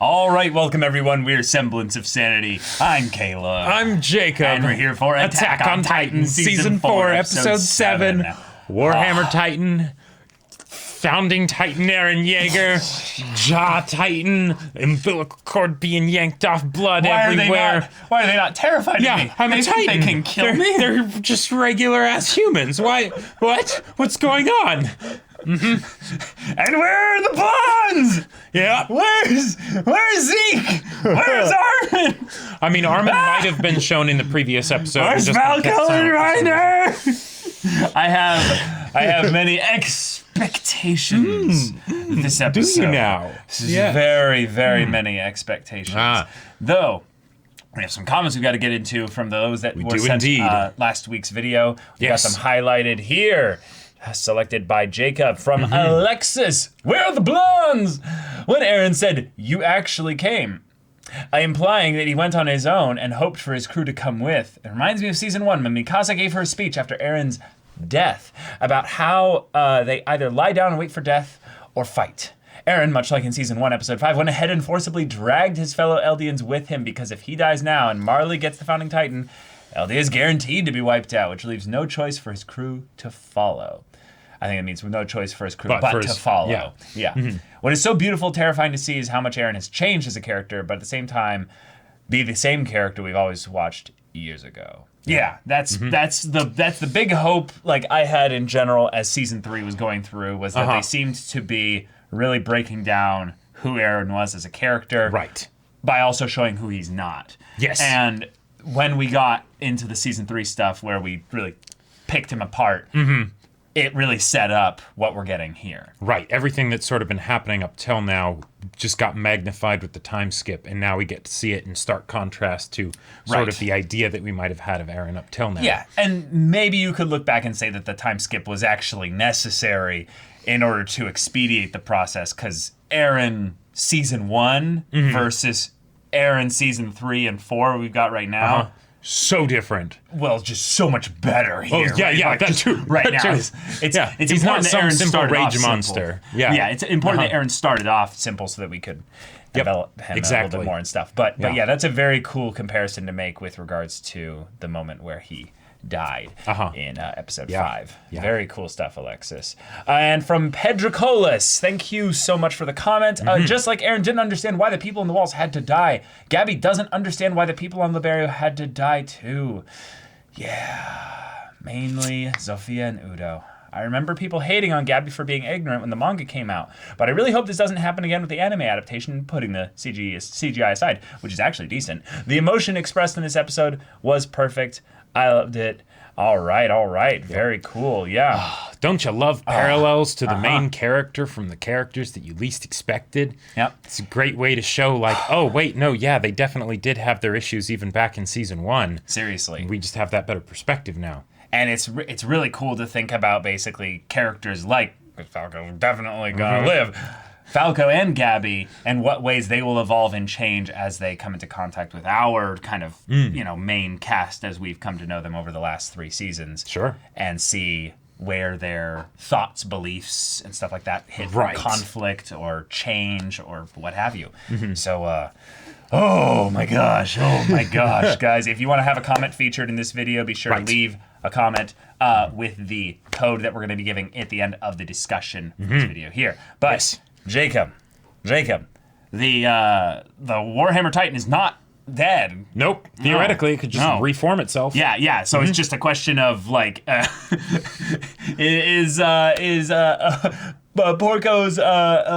All right, welcome everyone. We're Semblance of Sanity. I'm Caleb. I'm Jacob. And we're here for Attack on Titan, Season 4, Episode 7. Warhammer Titan, Founding Titan Eren Yeager, Jaw Titan, umbilical cord being yanked off, blood everywhere. Why are they not terrified of me? I'm a Titan. They can kill me. They're just regular ass humans. Why? What? What's going on? Mm-hmm. And where are the bonds? Yeah. Where's Zeke? Where's Armin? I mean, Armin might have been shown in the previous episode. Where's Falco and Reiner? I have many expectations with this episode. Do you now? This is very, very many expectations. Though, we have some comments we've got to get into from those that were sent last week's video. We got them highlighted here. Selected by Jacob from Alexis. Where are the blondes? When Eren said, "You actually came," implying that he went on his own and hoped for his crew to come with. It reminds me of Season 1 when Mikasa gave her a speech after Eren's death about how they either lie down and wait for death or fight. Eren, much like in Season 1, Episode 5, went ahead and forcibly dragged his fellow Eldians with him because if he dies now and Marley gets the Founding Titan, Eldia is guaranteed to be wiped out, which leaves no choice for his crew to follow. I think it means no choice for his crew, but to follow. Yeah. Mm-hmm. What is so beautiful, terrifying to see is how much Eren has changed as a character, but at the same time, be the same character we've always watched years ago. Yeah, that's the big hope like I had in general as Season 3 was going through, was that they seemed to be really breaking down who Eren was as a character. Right. By also showing who he's not. Yes. And when we got into the Season 3 stuff where we really picked him apart, it really set up what we're getting here. Right. Everything that's sort of been happening up till now just got magnified with the time skip, and now we get to see it in stark contrast to sort of the idea that we might have had of Eren up till now. Yeah, and maybe you could look back and say that the time skip was actually necessary in order to expedite the process, because Eren Season 1 versus Eren Season 3 and 4 we've got right now. So different. Well, just so much better here. Oh, yeah, like, that too. Right that now, too. it's He's important not that Eren some simple started rage off simple. monster. Yeah, it's important that Eren started off simple so that we could develop him a little bit more and stuff. But yeah, that's a very cool comparison to make with regards to the moment where he died in Episode 5. Yeah. Very cool stuff, Alexis. And from Pedrocolis, thank you so much for the comment. Just like Eren didn't understand why the people in the walls had to die, Gabby doesn't understand why the people on Liberio had to die too. Yeah, mainly Zofia and Udo. I remember people hating on Gabby for being ignorant when the manga came out, but I really hope this doesn't happen again with the anime adaptation, putting the CGI aside, which is actually decent. The emotion expressed in this episode was perfect. I loved it. All right. Very cool. Yeah. Don't you love parallels to the main character from the characters that you least expected? Yep. It's a great way to show, like, oh, wait, no, yeah, they definitely did have their issues even back in Season 1. Seriously. We just have that better perspective now. And it's really cool to think about basically characters like Falco definitely gonna live. Falco and Gabby, and what ways they will evolve and change as they come into contact with our kind of main cast as we've come to know them over the last 3 seasons. Sure. And see where their thoughts, beliefs, and stuff like that hit conflict or change or what have you. So, oh my gosh, guys. If you want to have a comment featured in this video, be sure to leave a comment with the code that we're going to be giving at the end of the discussion for this video here. But Jacob, the Warhammer Titan is not dead. Nope. Theoretically, it could just reform itself. Yeah. So it's just a question of like, is Porco's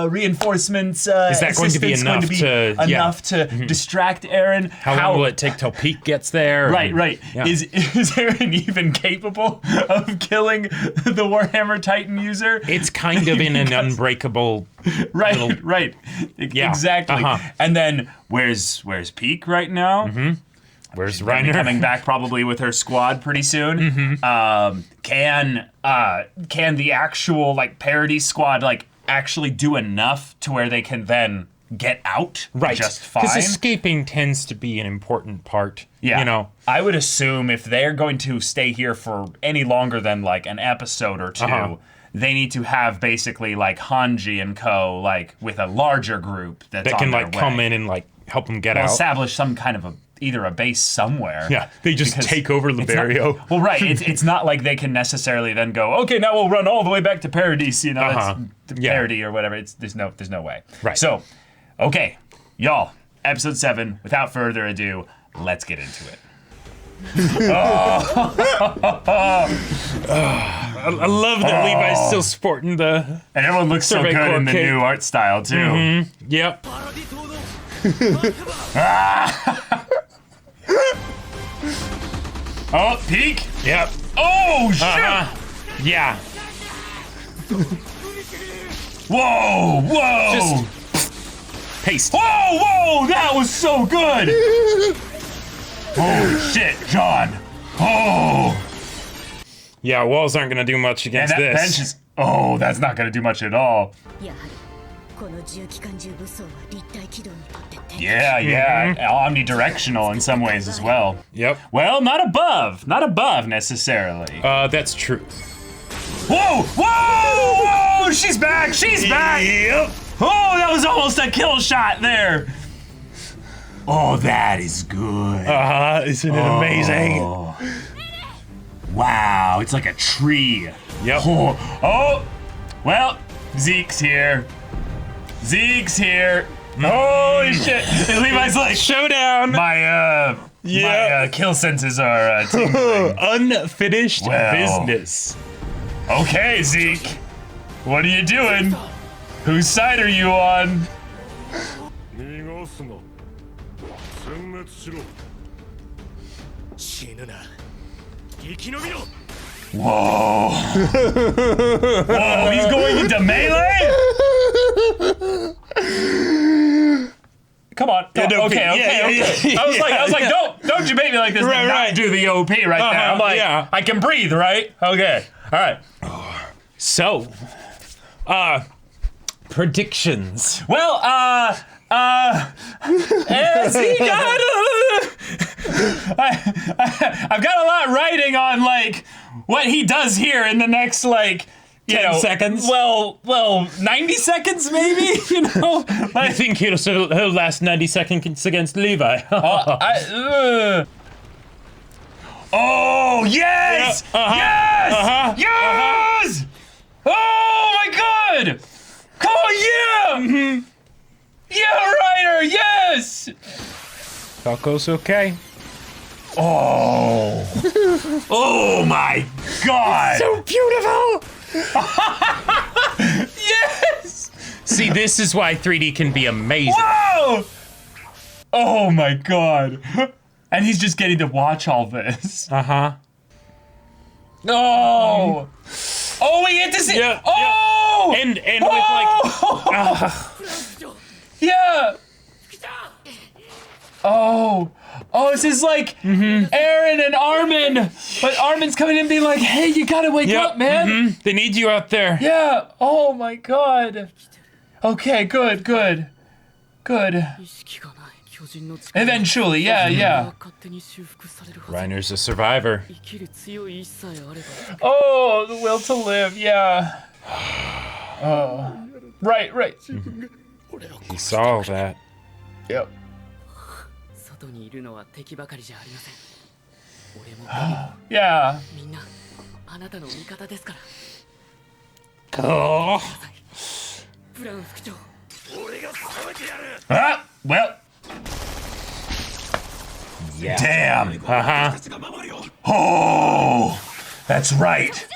reinforcements is that going to be enough to distract Eren? How long will it take till Peak gets there? Right. Yeah. Is Eren even capable of killing the Warhammer Titan user? It's kind of in an unbreakable right. Yeah. Exactly. And then where's Peak right now? Where's She's Reiner? Coming back probably with her squad pretty soon. Can the actual like parody squad like actually do enough to where they can then get out just fine? Because escaping tends to be an important part. Yeah. You know, I would assume if they're going to stay here for any longer than like an episode or two, they need to have basically like Hanji and co like with a larger group that can like come in and like help them get out. Establish some kind of either a base somewhere. Yeah, they just take over Liberio. Well, right. It's not like they can necessarily then go, okay, now we'll run all the way back to Paradise, you know, it's Parody or whatever. There's no way. Right. So, okay, y'all, episode 7. Without further ado, let's get into it. I love that Levi's still sporting the. And everyone looks so good in the new art style too. Yep. Oh, peek. Yep. Oh, shit. Yeah. Whoa. Just paste. Whoa, that was so good. Holy shit, John. Oh. Yeah, walls aren't gonna do much against and that this. bench is. Oh, that's not gonna do much at all. Yeah, omnidirectional in some ways as well. Yep. Well, not above necessarily. That's true. Whoa, she's back. Yep. Oh, that was almost a kill shot there. Oh, that is good. Isn't it amazing? Wow, it's like a tree. Yep. Oh, well, Zeke's here. Holy shit. And Levi's like, showdown. My kill senses are tingling. Unfinished business. Okay, Zeke. What are you doing? Whose side are you on? Whoa. Whoa, he's going into melee? Come on. Okay. I was like, don't you make me like this and not do the OP right there. I'm like, I can breathe, right? Okay. All right. So, predictions. Well, Zeke, I've got a lot writing on like what he does here in the next like 10 seconds. Well, 90 seconds maybe. You know, like, I think he'll last 90 seconds against Levi. Oh yes! Yes! Oh my God! Oh yeah! Yeah, Reiner! Yes! Falco's okay. Oh! Oh my God! So beautiful! Yes! See, this is why 3D can be amazing. Whoa! Oh my God! And he's just getting to watch all this. Uh-huh. Oh! Oh, we get to see. Yeah, oh! And with like. Yeah. Oh, this is like Eren and Armin, but Armin's coming in being like, "Hey, you gotta wake up, man. They need you out there." Yeah. Oh my God. Okay. Good. Eventually, yeah. Reiner's a survivor. Oh, the will to live, yeah. Oh, right. He saw that. Yep. Yeah. Oh. Well. Yeah. Damn. Uh-huh. Oh, that's right.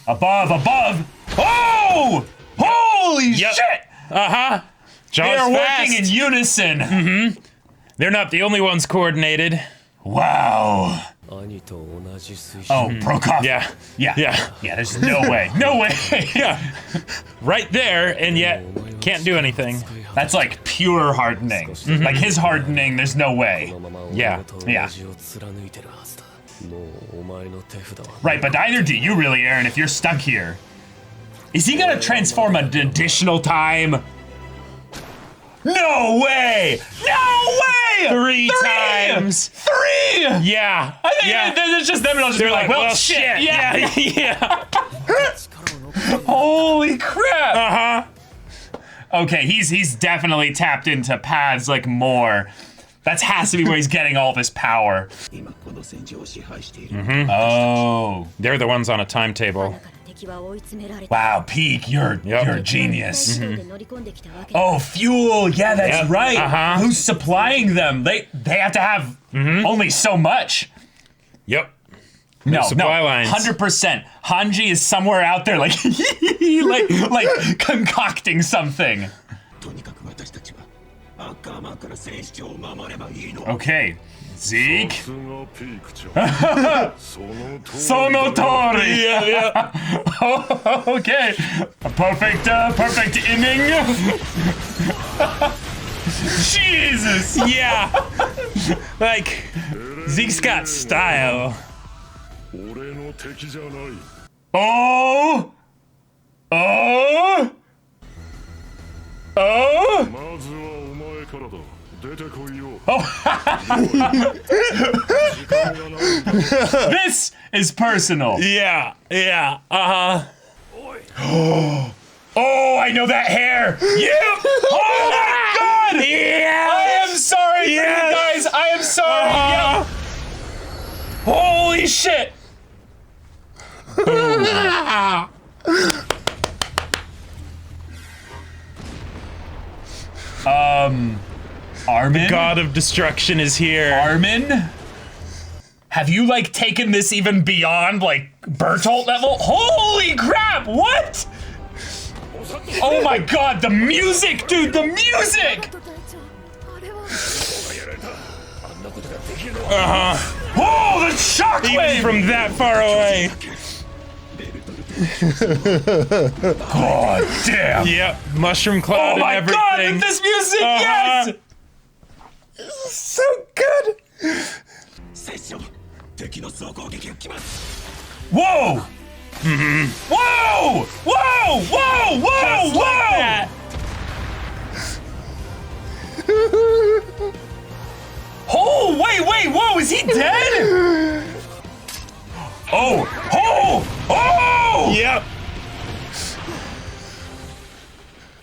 Above. Oh! Holy shit! Uh-huh. They are working in unison. They're not the only ones coordinated. Wow. Oh, Prokop. Yeah. Yeah, there's no way. Yeah. Right there, and yet can't do anything. That's like pure hardening. Like his hardening, there's no way. Yeah. Right, but neither do you really, Eren, if you're stuck here. Is he gonna transform an additional time? No way! No way! Three times. 3! Yeah. I think it's just them and I'll just be like, well, shit. Yeah. Yeah. Holy crap! Okay, he's definitely tapped into paths like more. That has to be where he's getting all this power. Oh. They're the ones on a timetable. Wow, Peak, you're a genius. Oh, fuel, yeah, that's right. Who's supplying them? They have to have only so much. Yep. No, supply lines. 100%. Hanji is somewhere out there, like, like concocting something. Okay, Zeke. Sonotori. Yeah. Okay, a perfect inning. Jesus. Yeah. Like, Zeke's got style. Oh. This is personal. Yeah. Oh, I know that hair. Yeah. Oh my God. Yeah. I am sorry, for you guys. I am sorry. Yeah. Holy shit. Armin? God of Destruction is here. Armin? Have you, like, taken this even beyond, like, Bertolt level? Holy crap, what? Oh my God, the music, dude, the music! Oh, the shockwave! Even from that far away. God damn. Yep, mushroom cloud and everything. Oh my God, with this music, yes! This is so good! Whoa! Whoa! Whoa! Whoa! Whoa! Just like that. Oh, wait, whoa, is he dead? Oh! Yep.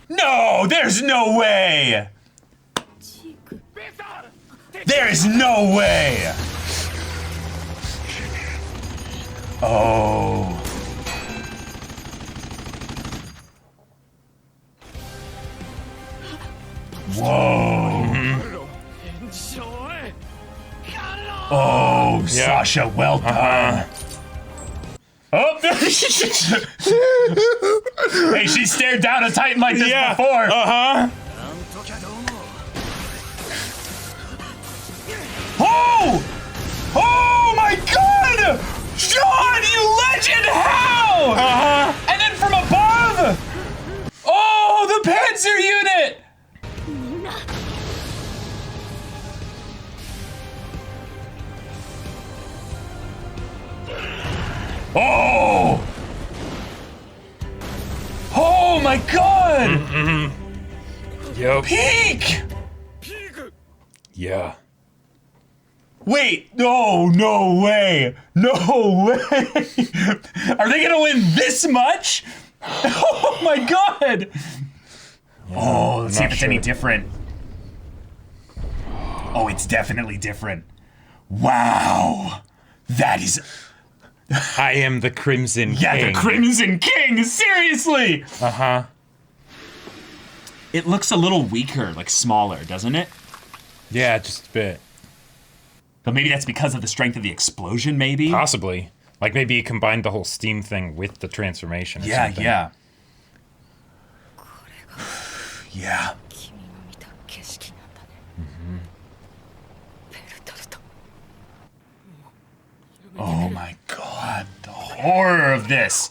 No, there's no way! There's no way! Oh. Whoa. Oh, Sasha, well done. Oh! Hey, she stared down a Titan like this before. Oh! Oh my God! Sean, you legend! How? And then from above! Oh, the Panzer unit! Oh! Oh my God! Yep. Peak! Yeah. Wait, no way. No way. Are they gonna win this much? Oh my God. Oh, let's see if it's any different. Oh, it's definitely different. Wow. That is... I am the Crimson King. Yeah, the Crimson King, seriously. It looks a little weaker, like smaller, doesn't it? Yeah, just a bit. But maybe that's because of the strength of the explosion, maybe? Possibly. Like maybe he combined the whole steam thing with the transformation or something. Yeah. Yeah. Oh my God, the horror of this.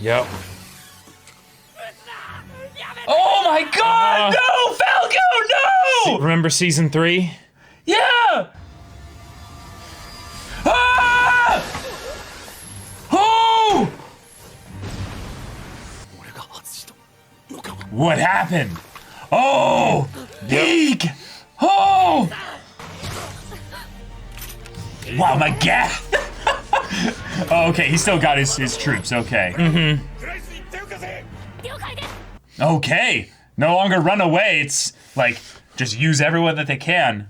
Yep. Oh my God, no, Falco, no! Remember season 3? Yeah! Ah! Oh! What happened? Oh! Peek! Oh! Wow, my god! Oh, okay, he still got his troops, okay. Okay, no longer run away, it's like, just use everyone that they can.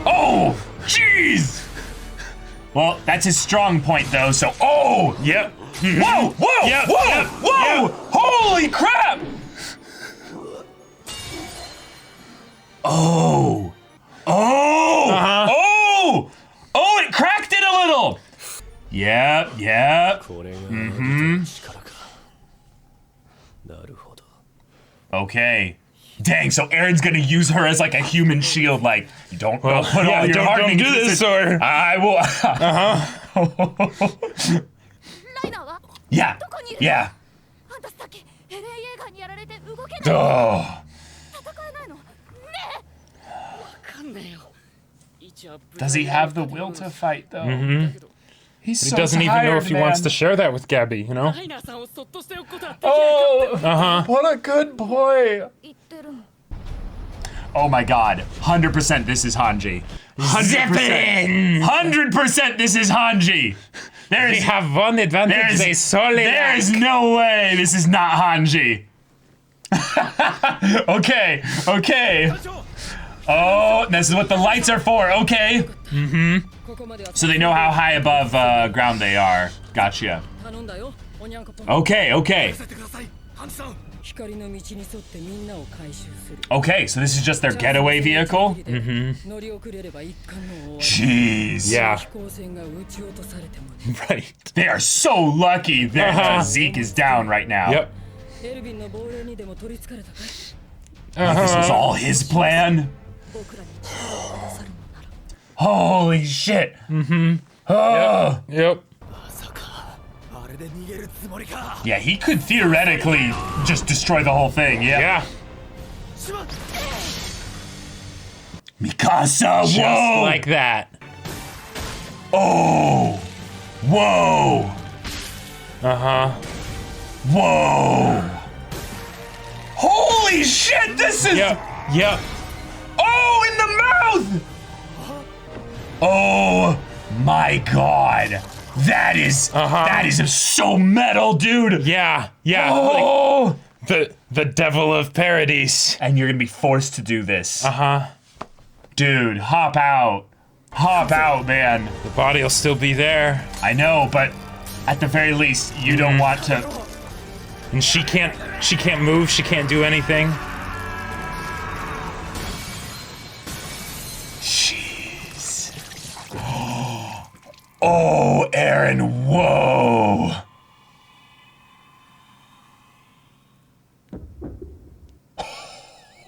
Oh, jeez! Well, that's his strong point though, so, oh! Yep. Whoa, whoa, Yep, whoa, yep, whoa! yep. Holy crap! Oh! Oh! Oh! Oh, it cracked it a little! Yep, yep. Okay. Dang, so Eren's gonna use her as like a human shield, like, you don't put all your heart don't into do this, or... I will... Yeah, yeah. Oh. Does he have the will to fight, though? He's so He doesn't even know if he wants to share that with Gabby, you know? Oh, what a good boy. Oh my god, 100% this is Hanji. 100%. 100% this is Hanji. They have one advantage, they solely There is no way this is not Hanji. Okay, okay. Oh, this is what the lights are for, okay. So they know how high above ground they are. Gotcha. Okay, okay. Okay, so this is just their getaway vehicle? Jeez. Yeah. Right. They are so lucky that Zeke is down right now. Yep. This was all his plan? Holy shit. Oh. Yep. Yeah, he could theoretically just destroy the whole thing, yeah. Mikasa, Just whoa! like that. Oh! Whoa! Whoa! Holy shit, this is... Yep. Oh, in the mouth! Oh my god. That is so metal, dude. Yeah. Oh! Like the devil of paradise. And you're gonna be forced to do this. Dude, hop out. Hop out, man. The body will still be there. I know, but at the very least, you don't want to. And she can't move, she can't do anything. Jeez. Oh, Eren, whoa.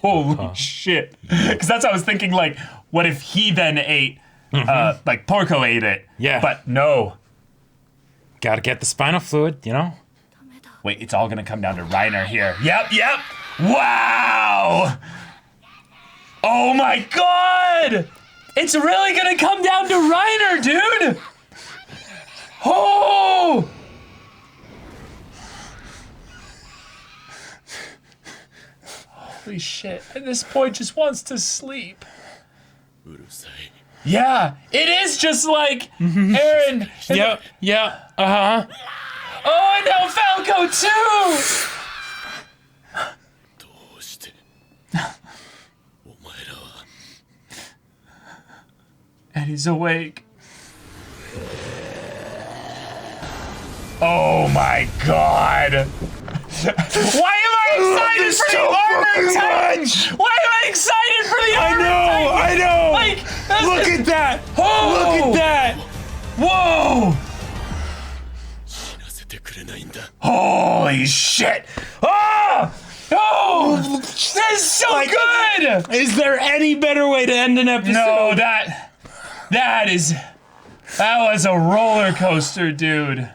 Holy shit. Because that's what I was thinking, like, what if he then ate, like, Porco ate it? Yeah. But no. Gotta get the spinal fluid, you know? Wait, it's all gonna come down to Reiner here. Yep. Wow! Oh my god! It's really gonna come down to Reiner, dude! Oh! Holy shit, at this point just wants to sleep. Yeah, it is just like Eren. Yeah. Oh, and now Falco too! And he's awake. Oh my god! Why am I excited for the armor Titan? Why am I excited for the armor Titan? I know! Like, Look at that! Oh! Look at that! Whoa! Holy shit! Oh! Oh! This is so good! Is there any better way to end an episode? No, that was a roller coaster, dude.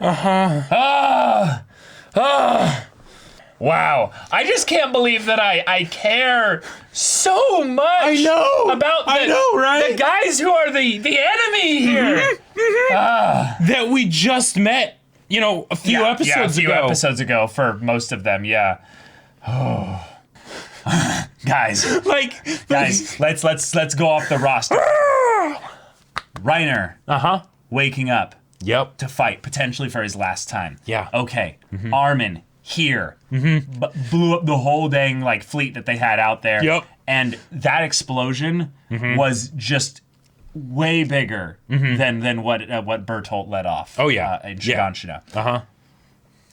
Wow. I just can't believe that I care so much about the guys who are the enemy here. That we just met a few episodes ago for most of them. Yeah. Oh. Guys, let's go off the roster. Reiner, waking up, to fight potentially for his last time. Yeah. Okay. Armin here, blew up the whole dang like fleet that they had out there. Yep. And that explosion was just way bigger than what Bertolt let off. Oh yeah. In Shiganshina. At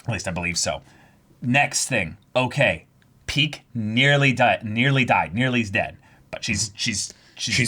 least I believe so. Next thing. Okay. Peak nearly is dead, but she's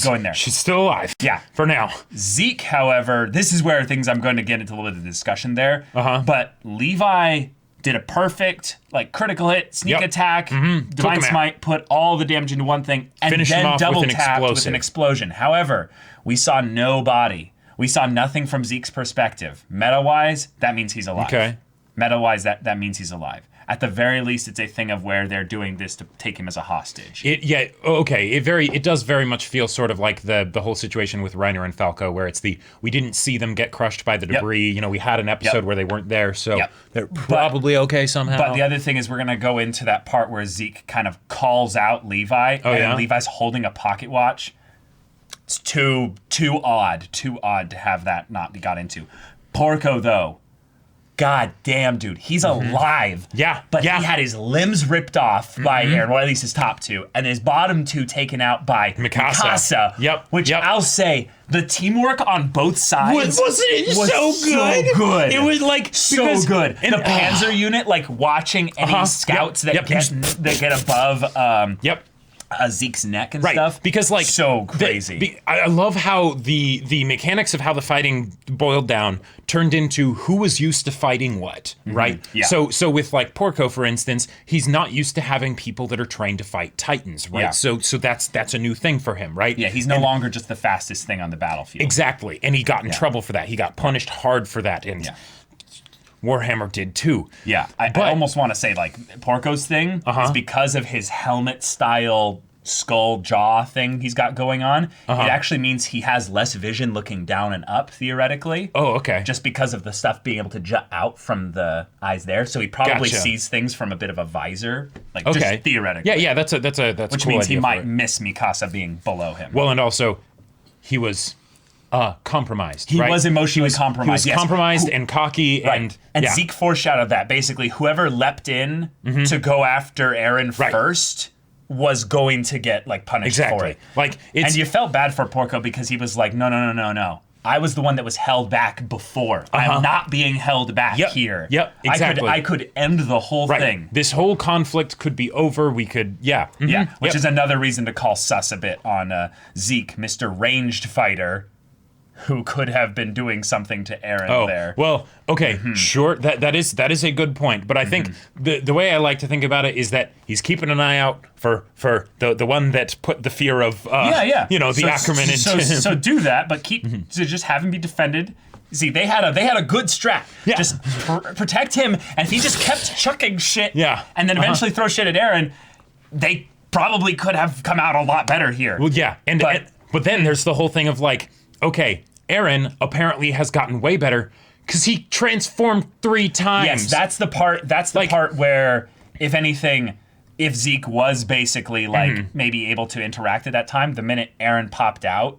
going there. She's still alive. Yeah, for now. Zeke, however, this is where things I'm going to get into a little bit of discussion there. But Levi did a perfect critical hit, sneak attack, divine smite, put all the damage into one thing, and finish then double tapped with an explosion. However, we saw no body. We saw nothing from Zeke's perspective. Meta-wise, that means he's alive. Okay. Meta-wise, that means he's alive. At the very least, it's a thing of where they're doing this to take him as a hostage. It does very much feel sort of like the whole situation with Reiner and Falco, where it's we didn't see them get crushed by the debris. We had an episode where they weren't there, so they're probably okay somehow. But the other thing is we're gonna go into that part where Zeke kind of calls out Levi, and Levi's holding a pocket watch. It's too odd to have that not be got into. Porco though. God damn, dude. He's alive. Yeah. But he had his limbs ripped off by Eren, well, at least his top two, and his bottom two taken out by Mikasa. Yep. Which I'll say, the teamwork on both sides was so good. It was so good. And the Panzer unit, watching any scouts that get above Zeke's neck and stuff. Because so crazy. I love how the mechanics of how the fighting boiled down turned into who was used to fighting what, right? Yeah. So with Porco, for instance, he's not used to having people that are trained to fight Titans, right? Yeah. So that's a new thing for him, right? Yeah, he's no longer just the fastest thing on the battlefield. Exactly. And he got in trouble for that. He got punished hard for that. And Warhammer did too. Yeah, I almost want to say Porco's thing is because of his helmet style skull jaw thing he's got going on. It actually means he has less vision looking down and up theoretically. Oh, okay. Just because of the stuff being able to jut out from the eyes there, so he probably sees things from a bit of a visor, just theoretically. Yeah, that's which cool means he might it. miss Mikasa being below him. Well, and also he was compromised. He was emotionally compromised. He was compromised and cocky, and Zeke foreshadowed that basically whoever leapt in to go after Eren first was going to get punished for it. And you felt bad for Porco because he was like, no. I was the one that was held back before. I'm not being held back here. Yep, exactly. I could end the whole thing. This whole conflict could be over. We could, which is another reason to call sus a bit on Zeke, Mr. Ranged Fighter, who could have been doing something to Eren there. Well, okay, sure. That is a good point. But I think the way I like to think about it is that he's keeping an eye out for the one that put the fear of the Ackerman into him. So do that, but just have him be defended. See, they had a good strat. Yeah. Just protect him, and if he just kept chucking shit, and then eventually throw shit at Eren, they probably could have come out a lot better here. Well, yeah, but then there's the whole thing of okay, Eren apparently has gotten way better because he transformed 3 times. Yes, that's the part. That's the part where, if anything, if Zeke was basically maybe able to interact at that time, the minute Eren popped out,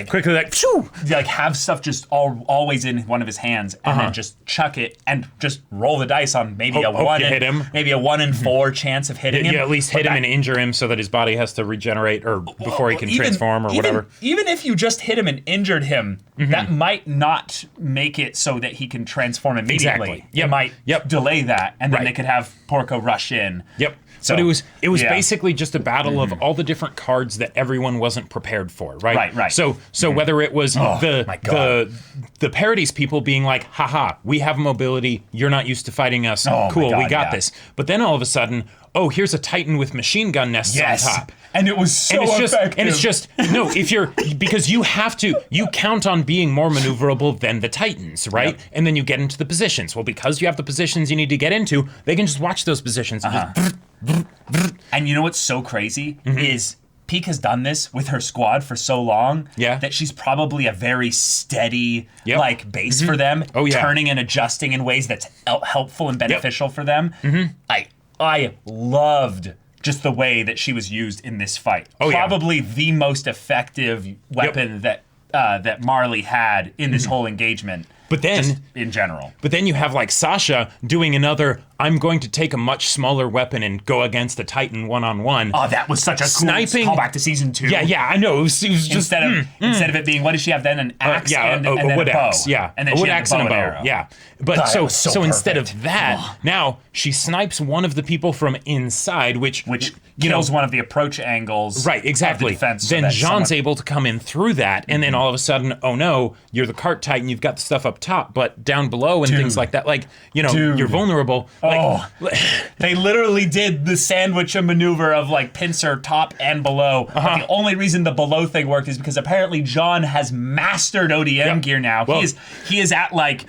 quickly have stuff just always in one of his hands, and then just chuck it and just roll the dice on maybe a 1 in 4 chance of hitting him. Yeah, at least hit him and injure him so that his body has to regenerate or before he can transform or whatever. Even if you just hit him and injured him, that might not make it so that he can transform immediately. Exactly. It might delay that, and then they could have Porco rush in. Yep. So, but it was basically just a battle of all the different cards that everyone wasn't prepared for, right? Right. So whether it was the Parodies people being like, haha, we have mobility, you're not used to fighting us, cool, we got this. But then all of a sudden, here's a Titan with machine gun nests on top. And it was so effective. And it's just, no, because you count on being more maneuverable than the Titans, right? Yep. And then you get into the positions. Well, because you have the positions you need to get into, they can just watch those positions. And you know what's so crazy is Peak has done this with her squad for so long Yeah. that she's probably a very steady like base for them, turning and adjusting in ways that's helpful and beneficial for them. I loved just the way that she was used in this fight. Probably the most effective weapon that Marley had in this whole engagement. But then, just in general. But then you have like Sasha doing another, I'm going to take a much smaller weapon and go against a Titan one-on-one. Oh, that was such a sniping cool callback to season 2. Yeah, I know. It was just instead of it being, what does she have then? An axe and then a wood bow. Axe, yeah. And then a she wood had axe the bow and a bow. arrow. Yeah. But God, so instead of that, now she snipes one of the people from inside, which kills one of the approach angles. Right, exactly. Of the defense, then Jean's able to come in through that, and then all of a sudden, oh no, you're the cart Titan, you've got the stuff up top, but down below and things like that, like, you're vulnerable. They literally did the sandwich maneuver of like pincer top and below. But the only reason the below thing worked is because apparently Jean has mastered ODM gear now. Well, he is at like,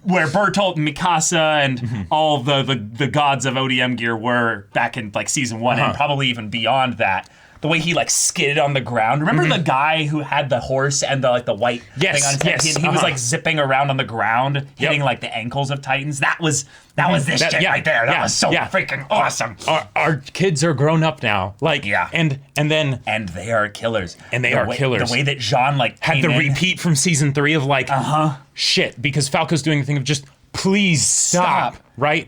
where Bertolt and Mikasa and all the gods of ODM gear were back in like season 1 and probably even beyond that. The way he like skidded on the ground. Remember the guy who had the horse and the white thing on his head? He was like zipping around on the ground, hitting like the ankles of Titans. That was this shit right there. That was so freaking awesome. Our kids are grown up now. Like and they are killers. And they are killers. The way that Jean like had the repeat from season 3 of like shit, because Falco's doing the thing of just please stop. Right?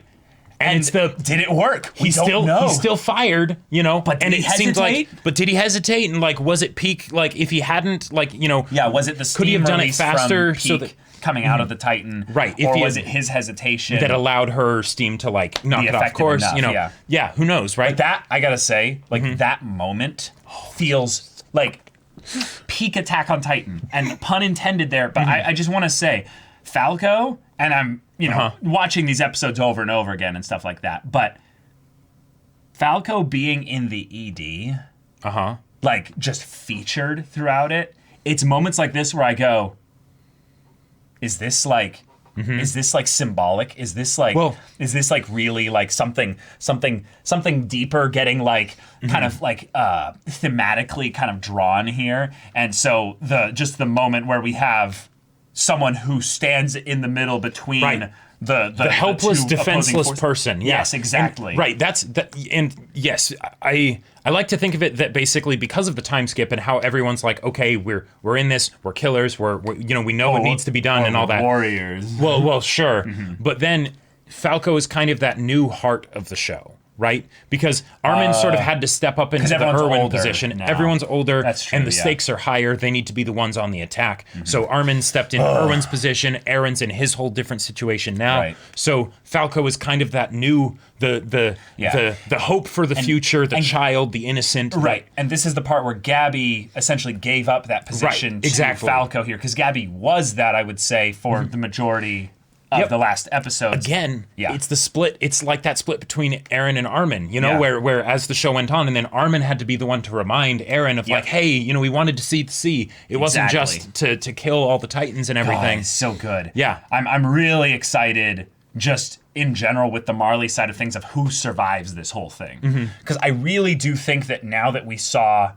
And did it work? He still fired, But did he hesitate? Did he hesitate? And like, was it Peak? Like, if he hadn't, like, was it the steam could he have done it release faster from so Peak that coming out of the Titan? Right. Or was it his hesitation that allowed her steam to like knock it off course? Enough, who knows, right? But that I gotta say, like that moment feels like peak Attack on Titan, and pun intended there. But I just want to say, Falco, and I'm watching these episodes over and over again and stuff like that. But Falco being in the ED, like just featured throughout it. It's moments like this where I go, is this like symbolic? Is this like really like something deeper getting like kind of like thematically kind of drawn here? And so the moment where we have someone who stands in the middle between the helpless, the defenseless person. Yeah. Yes, exactly. And, that's that. And yes, I like to think of it that basically because of the time skip and how everyone's like, okay, we're in this, we're killers, we're we know what needs to be done and all that. Warriors. Well, sure, but then Falco is kind of that new heart of the show. Right? Because Armin sort of had to step up into the Irwin position. Now. Everyone's older, That's true, and the stakes are higher. They need to be the ones on the attack. So Armin stepped in Irwin's position. Eren's in his whole different situation now. Right. So Falco is kind of that new, the hope for the future, the child, the innocent. Right. And this is the part where Gabby essentially gave up that position to Falco here. Because Gabby was that, I would say, for the majority of the last episodes. Again, it's the split. It's like that split between Eren and Armin, where as the show went on, and then Armin had to be the one to remind Eren of like, hey, we wanted to see the sea. It wasn't just to kill all the Titans and everything. It's so good. Yeah. I'm really excited just in general with the Marley side of things of who survives this whole thing. Because I really do think that now that we saw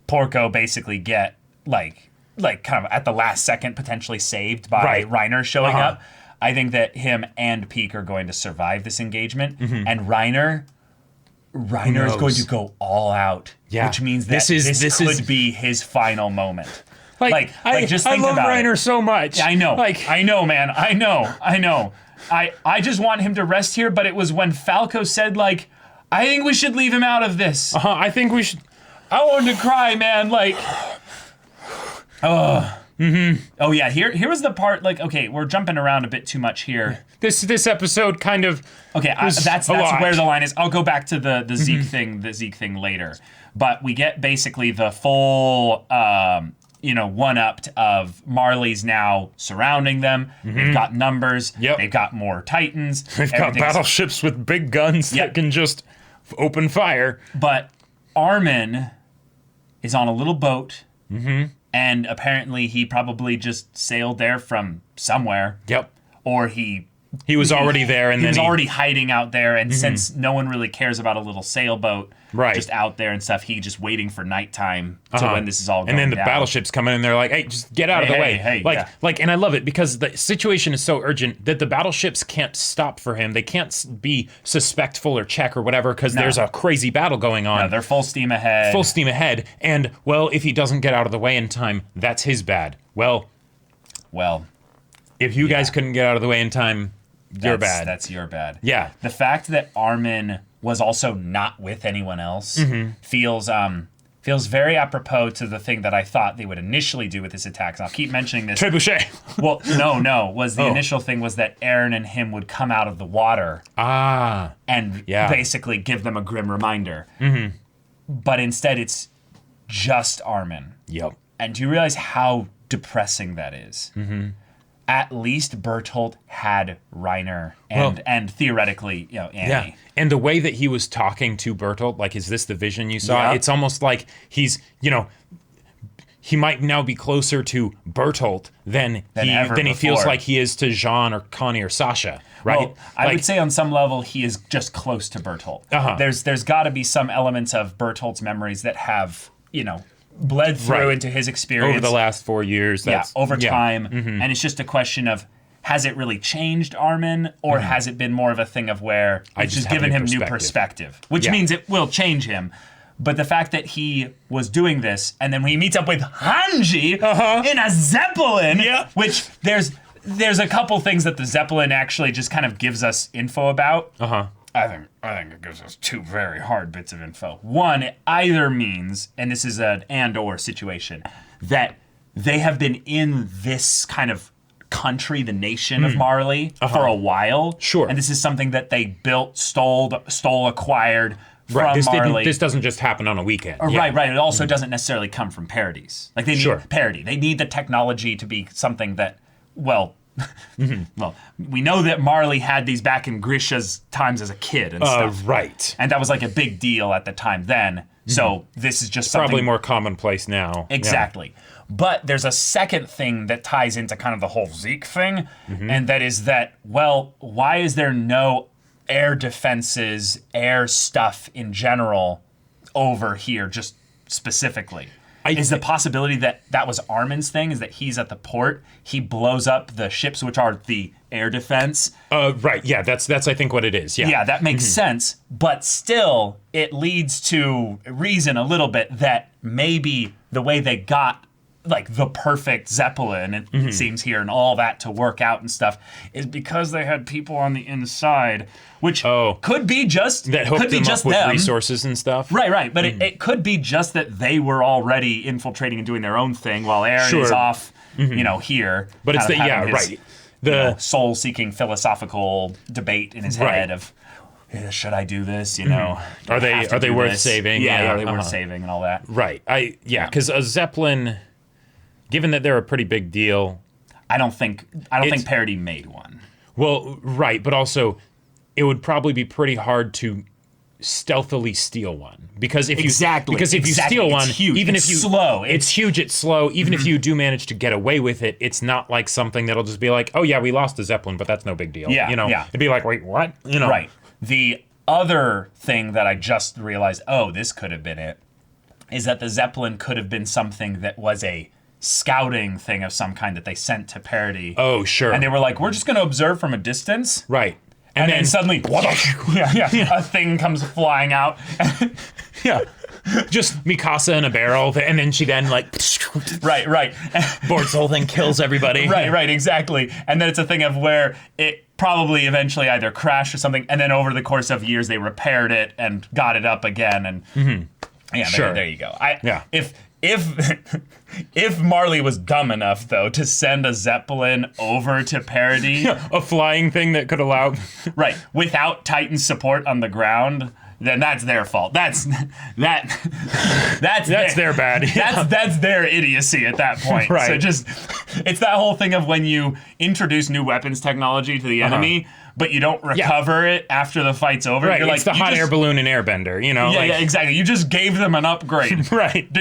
Porco basically get like kind of at the last second potentially saved by Reiner showing up, I think that him and Peak are going to survive this engagement, and Reiner is going to go all out, which means that this could be his final moment. Just think I love about Reiner it. so much. I know, I know, man, I know. I just want him to rest here, but it was when Falco said like, I think we should leave him out of this. I think we should. I wanted to cry, man. Like, Oh yeah, here was the part. Like, okay, we're jumping around a bit too much here. This episode kind of that's where the line is. I'll go back to the Zeke thing later. But we get basically the full one-upped of Marley's now surrounding them. They've got numbers. They've got more Titans. They've got battleships with big guns that can just open fire. But Armin is on a little boat. And apparently he probably just sailed there from somewhere. Yep. Or he He was already there, and he was already hiding out there. And since no one really cares about a little sailboat just out there and stuff, he just waiting for nighttime to when this is all going down. And then the battleships come in, and they're like, "Hey, just get out of the way!" And I love it because the situation is so urgent that the battleships can't stop for him. They can't be suspectful or check or whatever because there's a crazy battle going on. No, they're full steam ahead. Full steam ahead, and well, if he doesn't get out of the way in time, that's his bad. Well, if you guys couldn't get out of the way in time, you're bad. That's your bad. Yeah. The fact that Armin was also not with anyone else feels very apropos to the thing that I thought they would initially do with this attack. And I'll keep mentioning this. Trebuchet. Well, no. The initial thing was that Eren and him would come out of the water. And basically give them a grim reminder. But instead, it's just Armin. Yep. And do you realize how depressing that is? At least Bertolt had Reiner and theoretically, Annie. Yeah. And the way that he was talking to Bertolt, like, is this the vision you saw? It's almost like he's, he might now be closer to Bertolt than he feels like he is to Jean or Connie or Sasha, right? Well, I would say on some level he is just close to Bertolt. There's got to be some elements of Bertolt's memories that have, bled through into his experience over the last 4 years. Over time. And it's just a question of, has it really changed Armin, or has it been more of a thing of where it's just given him new perspective, which means it will change him. But the fact that he was doing this, and then when he meets up with Hanji in a Zeppelin, which there's a couple things that the Zeppelin actually just kind of gives us info about. I think it gives us two very hard bits of info. One, it either means, and this is an and/or situation, that they have been in this kind of country, the nation of Marley, for a while. Sure. And this is something that they built, stole, acquired from Marley. This doesn't just happen on a weekend. Right. It also doesn't necessarily come from parodies. Like, they need parody. They need the technology to be something that, well, we know that Marley had these back in Grisha's times as a kid and stuff. Right. And that was like a big deal at the time then. So this is just something... Probably more commonplace now. Exactly. Yeah. But there's a second thing that ties into kind of the whole Zeke thing, and that is that, well, why is there no air defenses, air stuff in general over here, just specifically? Is the possibility that was Armin's thing, is that he's at the port, he blows up the ships, which are the air defense? Right, yeah, that's I think what it is, yeah. Yeah, that makes sense, but still, it leads to reason a little bit that maybe the way they got like the perfect Zeppelin, it seems here, and all that to work out and stuff, is because they had people on the inside, which could be just that hooked them up with resources and stuff. Right. But it could be just that they were already infiltrating and doing their own thing while Eren is off, here. But it's the soul-seeking philosophical debate in his head of, should I do this? Are they worth saving? Yeah, are they worth saving and all that? Right. Because a Zeppelin, given that they're a pretty big deal, I don't think Parody made one. Well, right, but also it would probably be pretty hard to stealthily steal one, because if you steal one, even if you slow, it's huge, it's slow. Even if you do manage to get away with it, it's not like something that'll just be like, oh yeah, we lost the Zeppelin, but that's no big deal. It'd be like, wait, what? Right. The other thing that I just realized, this could have been it, is that the Zeppelin could have been something that was a scouting thing of some kind that they sent to Parody. Oh, sure. And they were like, we're just going to observe from a distance. Right. And then suddenly, a thing comes flying out. Just Mikasa in a barrel, and then she then like... Right. Boards the whole thing, kills everybody. Right, exactly. And then it's a thing of where it probably eventually either crashed or something, and then over the course of years they repaired it and got it up again, and... There you go. If Marley was dumb enough, though, to send a Zeppelin over to Parody... a flying thing that could allow... Right, without Titan support on the ground, then that's their fault. That's their bad. Yeah. That's their idiocy at that point. Right. So it's that whole thing of when you introduce new weapons technology to the enemy, but you don't recover it after the fight's over. Right, You're it's the hot air balloon and airbender, Yeah, exactly. You just gave them an upgrade. Right.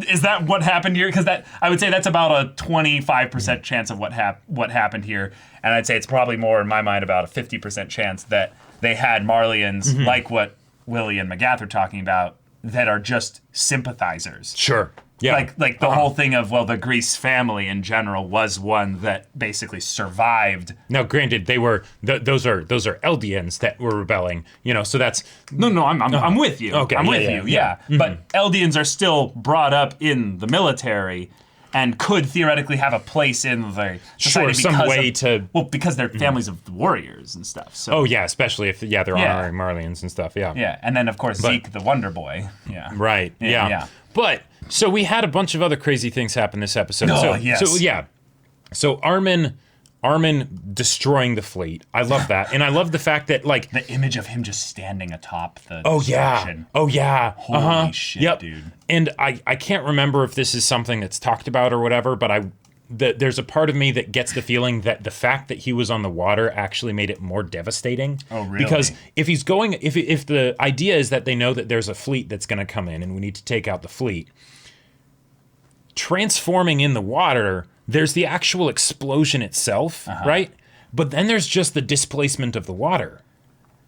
is that what happened here? Because I would say that's about a 25% chance of what happened here, and I'd say it's probably more in my mind about a 50% chance that they had Marleyans like what Willie and McGath are talking about that are just sympathizers. Sure. Yeah. Like the whole thing of, well, the Grease family in general was one that basically survived. Now, granted, they were those are Eldians that were rebelling, so that's I'm with you. Okay, I'm with you. Yeah. Mm-hmm. But Eldians are still brought up in the military and could theoretically have a place in the society because they're families of the warriors and stuff. So. Oh yeah, especially if they're honoring Marleyans and stuff. Yeah. Yeah, and then of course Zeke, the Wonder Boy. Yeah. Right. Yeah. But so we had a bunch of other crazy things happen this episode. So Armin destroying the fleet. I love that, and I love the fact that the image of him just standing atop the destruction. Holy shit, dude. And I can't remember if this is something that's talked about or whatever, but there's a part of me that gets the feeling that the fact that he was on the water actually made it more devastating. Oh, really? Because if the idea is that they know that there's a fleet that's going to come in and we need to take out the fleet, transforming in the water, there's the actual explosion itself, right? But then there's just the displacement of the water.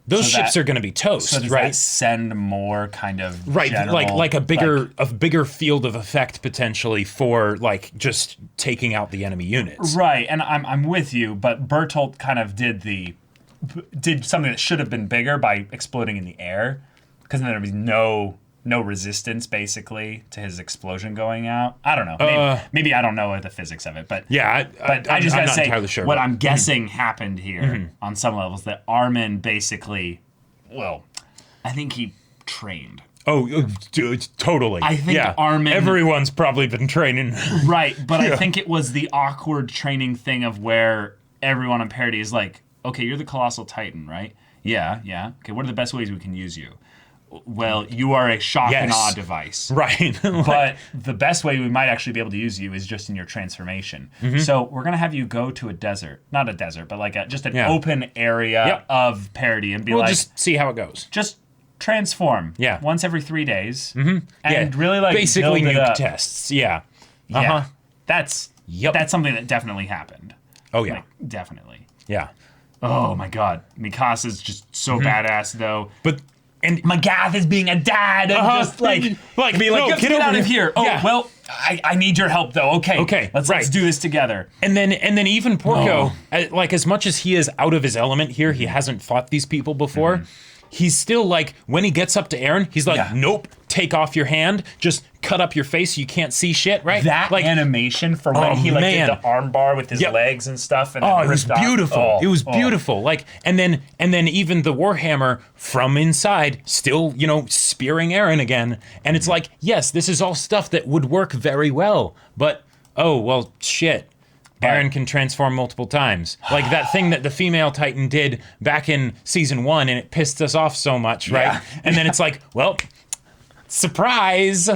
Those ships are going to be toast, so does right? That send more kind of general, like a bigger field of effect potentially for just taking out the enemy units. Right, and I'm with you, but Bertolt kind of did something that should have been bigger by exploding in the air, because then there would be no resistance basically to his explosion going out. I don't know. Maybe I don't know the physics of it, but yeah. I just gotta say sure, what I'm guessing happened here on some levels, that Armin basically, I think he trained. Oh, totally. I think Armin. Everyone's probably been training. Right, but I think it was the awkward training thing of where everyone on Parody is like, okay, you're the Colossal Titan, right? Yeah. Okay, what are the best ways we can use you? Well, you are a shock and awe device. Right. But the best way we might actually be able to use you is just in your transformation. So we're going to have you go to a desert. Not a desert, but just an open area of Parody and we'll just see how it goes. Just transform. Yeah. Once every 3 days. And really basically build it nuke up. tests. Yeah. Yeah. That's something that definitely happened. Oh, yeah. Definitely. Yeah. Oh, my God. Mikasa's just so badass, though. And McGath is being a dad and just get out of here. Oh, well, I need your help though. Okay. Let's do this together. And then even Porco, as much as he is out of his element here, he hasn't fought these people before. He's still when he gets up to Eren, he's like, nope, take off your hand, just cut up your face so you can't see shit, right? That animation for when he did the arm bar with his legs and stuff. And it was beautiful. It was beautiful. And then even the Warhammer from inside still, spearing Eren again. And it's yes, this is all stuff that would work very well. But, shit. Eren can transform multiple times. Like that thing that the female Titan did back in season 1, and it pissed us off so much, right? Yeah. And then it's surprise!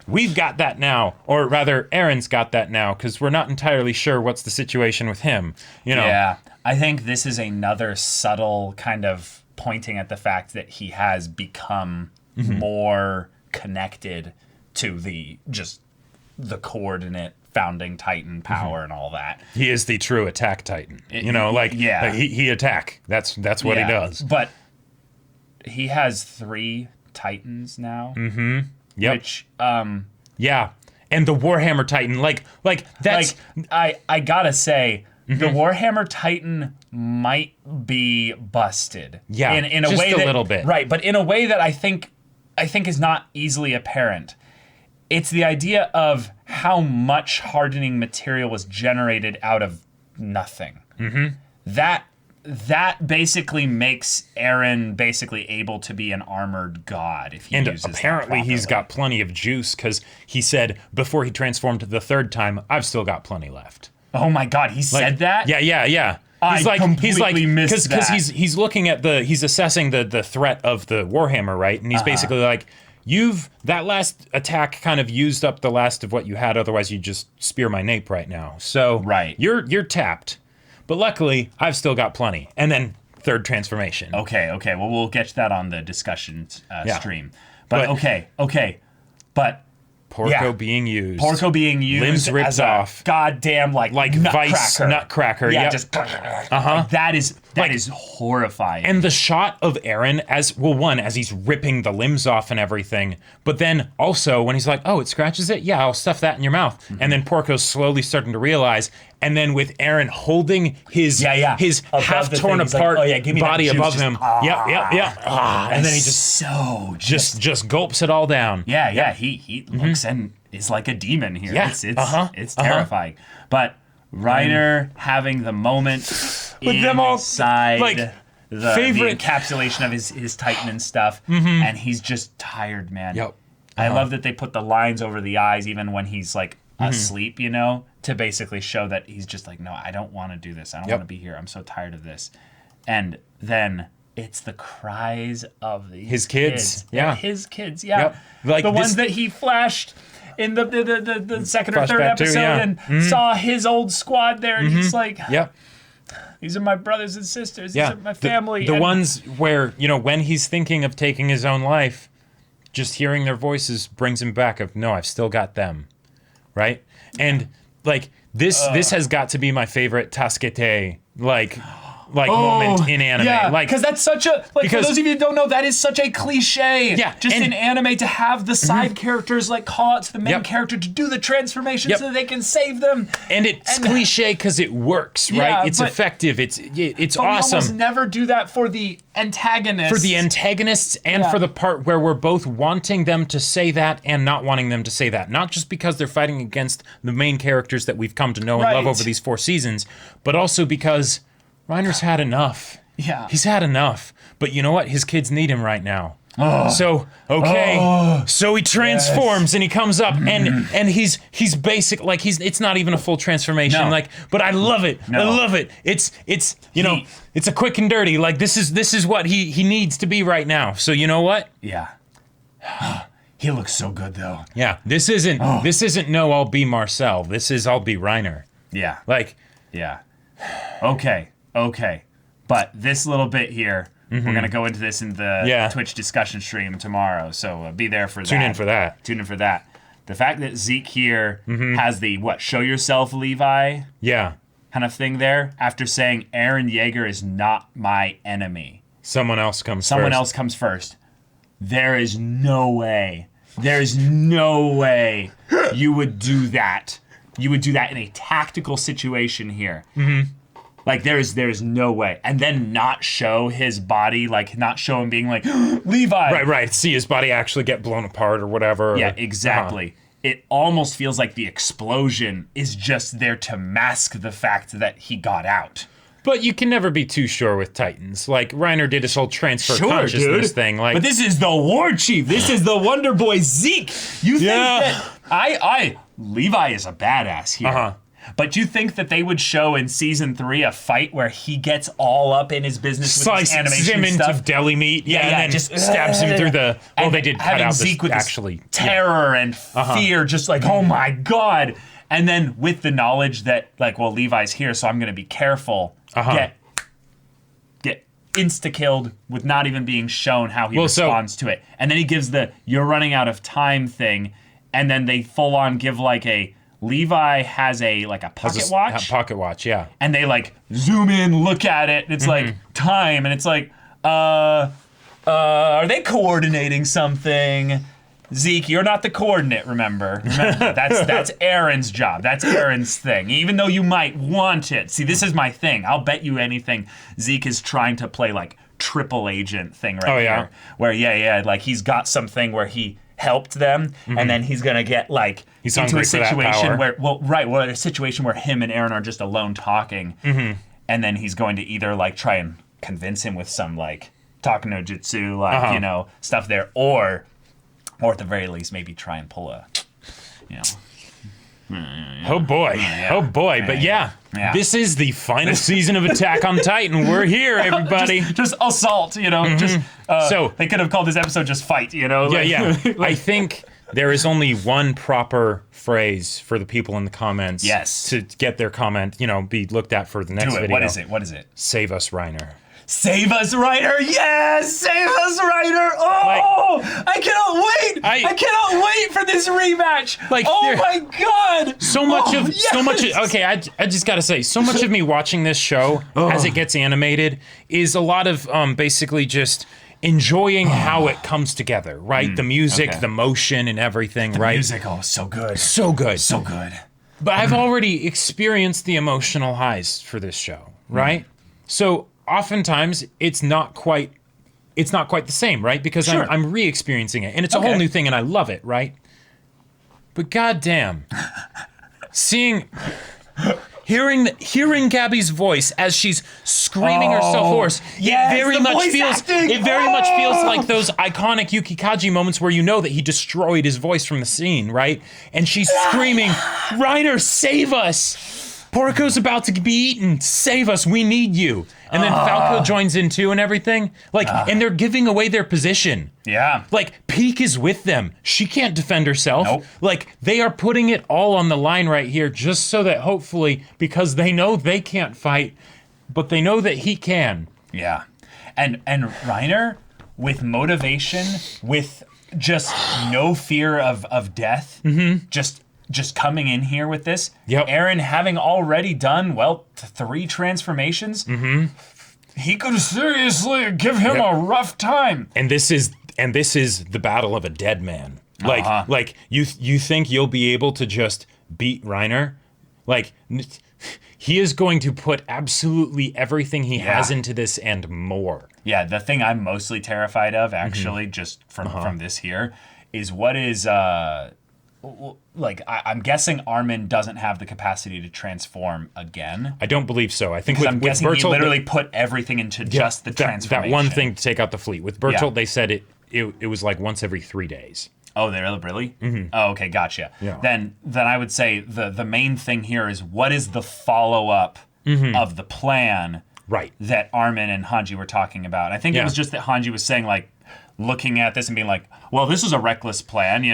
We've got that now. Or rather, Eren's got that now, because we're not entirely sure what's the situation with him. Yeah, I think this is another subtle kind of pointing at the fact that he has become more connected to the coordinate founding Titan power and all that. He is the true attack Titan. He attack. That's what he does. But he has 3 Titans now. Yep. Which and the Warhammer Titan that's I gotta say the Warhammer Titan might be busted. Yeah. In a just way a little bit. Right, but in a way that I think is not easily apparent. It's the idea of how much hardening material was generated out of nothing. That basically makes Eren basically able to be an armored god if he uses And apparently he's got plenty of juice, because he said before he transformed the 3rd time, I've still got plenty left. Oh my God, he said that? Yeah. I completely missed that. Because he's looking at he's assessing the threat of the Warhammer, right? And he's basically that last attack kind of used up the last of what you had, otherwise you'd just spear my nape right now. So you're tapped. But luckily, I've still got plenty. And then 3rd transformation. Okay. Well, we'll get to that on the discussion stream. But okay. But Porco being used. Porco being used. Limbs ripped as off. Goddamn, like Vice nutcracker. Yeah, yep. just. Like, that is horrifying. And the shot of Eren as he's ripping the limbs off and everything, but then also when he's like, oh, it scratches it? Yeah, I'll stuff that in your mouth. And then Porco's slowly starting to realize, and then with Eren holding his half torn apart body above him. Yep. And then he just gulps it all down. Yeah. He looks and is like a demon here. Yeah. It's terrifying. But Reiner having the moment inside the encapsulation of his Titan and stuff, and he's just tired, man. Yep. I love that they put the lines over the eyes even when he's like asleep, you know, to basically show that he's just like, no, I don't want to do this. I don't want to be here. I'm so tired of this. And then it's the cries of his kids. Yeah. His kids. Yeah. Yep. Like the ones that he flashed in the second or third episode and saw his old squad there. And he's like, these are my brothers and sisters. These are my family. The ones where, you know, when he's thinking of taking his own life, just hearing their voices brings him back of, no, I've still got them. Right? And like this has got to be my favorite Tasukete moment in anime. Yeah, like, because that's such a for those of you who don't know, that is such a cliche. Yeah, just in anime to have the side characters like call out to the main character to do the transformation so that they can save them. And it's cliche because it works, right? It's effective. It's awesome. We almost never do that for the antagonists. For the antagonists and for the part where we're both wanting them to say that and not wanting them to say that. Not just because they're fighting against the main characters that we've come to know and love over these 4 seasons, but also because Reiner's had enough. Yeah. He's had enough. But you know what? His kids need him right now. So, so he transforms and he comes up and he's basic, like it's not even a full transformation, but I love it. I love it. It's you know, it's a quick and dirty. Like this is what he needs to be right now. So you know what? Yeah. He looks so good though. Yeah. This isn't no, I'll be Marcel. This is I'll be Reiner. Yeah. Like, yeah. Okay. But this little bit here, we're going to go into this in the Twitch discussion stream tomorrow, so be there for that. Tune in for that. The fact that Zeke here has the, show yourself, Levi? Yeah. Kind of thing there, after saying Eren Yeager is not my enemy. Someone else comes first. There is no way you would do that. You would do that in a tactical situation here. Like, there's no way. And then not show his body, like, not show him being like, Levi! Right. See his body actually get blown apart or whatever. Yeah, exactly. It almost feels like the explosion is just there to mask the fact that he got out. But you can never be too sure with Titans. Like, Reiner did his whole transfer consciousness thing. Like, but this is the War Chief. This is the Wonder Boy Zeke. You think that... Levi is a badass here. But you think that they would show in season 3 a fight where he gets all up in his business with his animation him stuff? Into deli meat, and then just stabs him through the. Well, they did cut out Zeke with actually terror and fear, just like, oh my god! And then with the knowledge that, like, well, Levi's here, so I'm going to be careful. Get insta-killed with not even being shown how he responds to it. And then he gives the "you're running out of time" thing, and then they full on give like a. Levi has a pocket watch. Pocket watch, yeah. And they like zoom in, look at it, and it's like time, and it's like, are they coordinating something? Zeke, you're not the coordinate, remember? That's Eren's job. That's Eren's thing. Even though you might want it. See, this is my thing. I'll bet you anything Zeke is trying to play like triple agent thing here. Where like he's got something where he helped them, and then he's gonna get like into a situation where a situation where him and Eren are just alone talking, and then he's going to either like try and convince him with some like talk no jutsu, like you know, stuff there, or at the very least maybe try and pull a, you know. Oh boy. But this is the final season of Attack on Titan. We're here, everybody. just assault, you know. So they could have called this episode just fight, you know. I think There is only one proper phrase for the people in the comments. Yes. To get their comment, be looked at for the next video. What is it? What is it? Save us, Reiner. Save us, Reiner! Yes! Save us, Reiner! Oh! I cannot wait! I cannot wait for this rematch! Oh my god! So much okay, I just gotta say, so much of me watching this show as it gets animated is a lot of basically just enjoying how it comes together, right? The music, the motion, and everything, right? The music, so good. So good. So good. But I've already experienced the emotional highs for this show, right? So oftentimes it's not quite the same, right? Because I'm re-experiencing it, and it's a whole new thing, and I love it, right? But goddamn, hearing Gabby's voice as she's screaming herself hoarse, it very much feels like those iconic Yuki Kaji moments where you know that he destroyed his voice from the scene, right? And she's screaming, "Reiner, save us! Porco's about to be eaten. Save us! We need you!" And then Falco joins in too and everything. And they're giving away their position. Yeah. Peak is with them. She can't defend herself. Nope. They are putting it all on the line right here just so that hopefully, because they know they can't fight, but they know that he can. Yeah. And Reiner, with motivation, with just no fear of death, just coming in here with this. Yep. Eren having already done, 3 transformations. He could seriously give him a rough time. And this is the battle of a dead man. You think you'll be able to just beat Reiner? He is going to put absolutely everything he has into this and more. Yeah, the thing I'm mostly terrified of, actually, just from this here, is what is I'm guessing Armin doesn't have the capacity to transform again. I don't believe so. I think I'm guessing Bertolt, he literally put everything into just the transformation. That one thing to take out the fleet. With Bertolt, they said it was like once every 3 days. Oh, they really? Oh, okay, gotcha. Yeah. Then I would say the main thing here is what is the follow-up of the plan that Armin and Hanji were talking about. I think it was just that Hanji was saying, looking at this and being like, well, this was a reckless plan,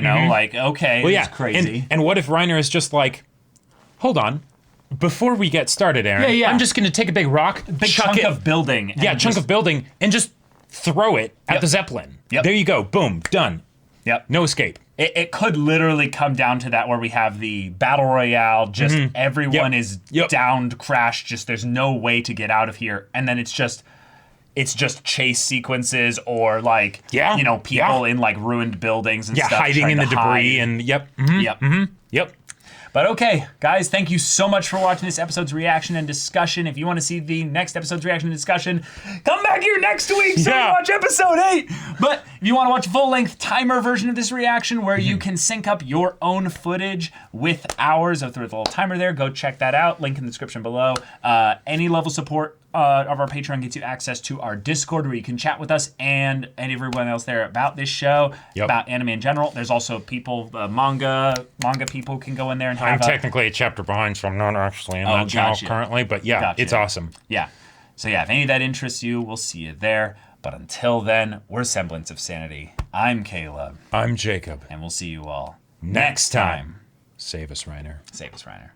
okay, it's crazy. And what if Reiner is just like, hold on, before we get started, Eren, I'm just going to take a big rock, chunk of building. Chunk of building, and just throw it at the Zeppelin. There you go, boom, done. No escape. It could literally come down to that where we have the battle royale, just everyone is downed, crashed, just there's no way to get out of here, and then it's just chase sequences or people in ruined buildings and stuff hiding in the debris and But okay, guys, thank you so much for watching this episode's reaction and discussion. If you want to see the next episode's reaction and discussion, come back here next week so we watch episode 8. But if you want to watch a full-length timer version of this reaction where you can sync up your own footage with ours through the little timer there, go check that out. Link in the description below. Any level support of our Patreon gets you access to our Discord where you can chat with us and everyone else there about this show, about anime in general. There's also people, manga people can go in there and have I'm technically a chapter behind, so I'm not actually in that channel currently, but it's awesome. Yeah. So if any of that interests you, we'll see you there. But until then, we're Semblance of Sanity. I'm Caleb. I'm Jacob. And we'll see you all next time. Save us, Reiner. Save us, Reiner.